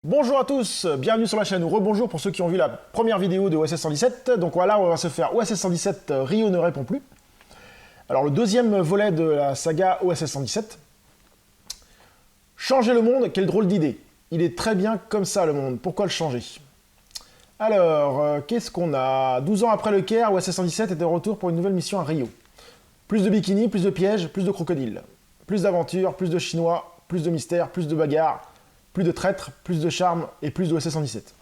Bonjour à tous, bienvenue sur la chaîne, ou rebonjour pour ceux qui ont vu la première vidéo de OSS 117. Donc voilà, on va se faire OSS 117 Rio ne répond plus. Alors le deuxième volet de la saga OSS 117. Changer le monde, quelle drôle d'idée. Il est très bien comme ça le monde, pourquoi le changer? Alors, qu'est-ce qu'on a? 12 ans après le Caire, OSS 117 est de retour pour une nouvelle mission à Rio. Plus de bikinis, plus de pièges, plus de crocodiles. Plus d'aventures, plus de chinois, plus de mystères, plus de bagarres. Plus de traîtres, plus de charme et plus d'OSS 117.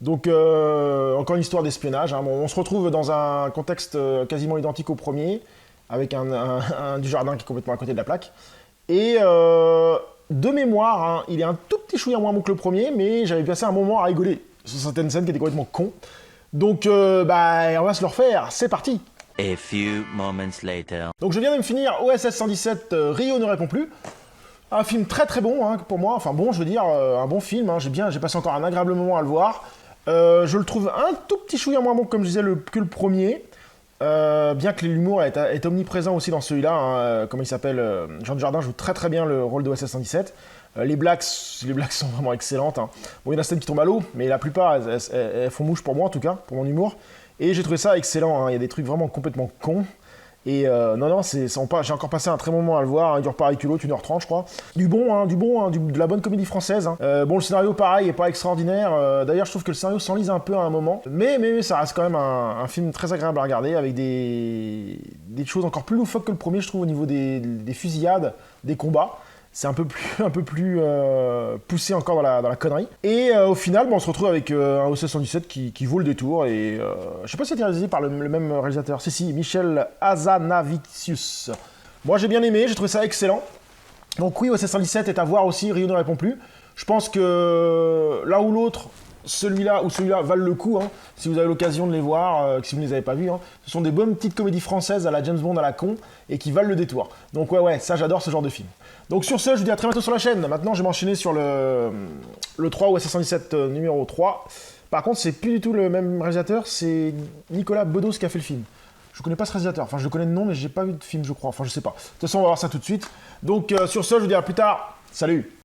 Donc, encore une histoire d'espionnage. Hein. Bon, on se retrouve dans un contexte quasiment identique au premier, avec un Dujardin qui est complètement à côté de la plaque. Et de mémoire, hein, il est un tout petit chouïa moins bon que le premier, mais j'avais passé un moment à rigoler sur certaines scènes qui étaient complètement cons. Donc, on va se le refaire. C'est parti! A few moments later. Donc, je viens de me finir OSS 117 Rio ne répond plus. Un film très très bon hein, pour moi, enfin bon je veux dire, un bon film, hein. J'ai passé encore un agréable moment à le voir. Je le trouve un tout petit chouïa moins bon comme je disais que le premier, bien que l'humour est omniprésent aussi dans celui-là, hein, comment il s'appelle, Jean Dujardin joue très très bien le rôle de OSS 117. Les blagues sont vraiment excellentes. Hein. Bon, il y en a certaines qui tombent à l'eau, mais la plupart elles font mouche pour moi en tout cas, pour mon humour. Et j'ai trouvé ça excellent, hein. Il y a des trucs vraiment complètement cons. Et non, j'ai encore passé un très bon moment à le voir, hein, il dure pas avec culotte, 1h30 je crois. De la bonne comédie française. Hein. Bon, le scénario pareil est pas extraordinaire, d'ailleurs je trouve que le scénario s'enlise un peu à un moment. Mais ça reste quand même un film très agréable à regarder, avec des choses encore plus loufoques que le premier je trouve au niveau des fusillades, des combats. C'est un peu plus poussé encore dans la connerie. Et au final, on se retrouve avec un OSS 117 qui vaut le détour. Et je sais pas si c'était réalisé par le même réalisateur. Si, Michel Hazanavicius. Moi j'ai bien aimé, j'ai trouvé ça excellent. Donc oui, OSS 117 est à voir aussi, Rio ne répond plus. Je pense que l'un ou l'autre, celui-là ou celui-là valent le coup, hein, si vous avez l'occasion de les voir, si vous ne les avez pas vus. Hein. Ce sont des bonnes petites comédies françaises à la James Bond à la con, et qui valent le détour. Donc ouais, ça j'adore ce genre de film. Donc sur ce, je vous dis à très bientôt sur la chaîne. Maintenant, je vais m'enchaîner sur le 3 OSS 117 numéro 3. Par contre, c'est plus du tout le même réalisateur, c'est Nicolas Bedos qui a fait le film. Je connais pas ce réalisateur, enfin je le connais de nom, mais j'ai pas vu de film, je crois. Enfin, je sais pas. De toute façon, on va voir ça tout de suite. Donc sur ce, je vous dis à plus tard. Salut!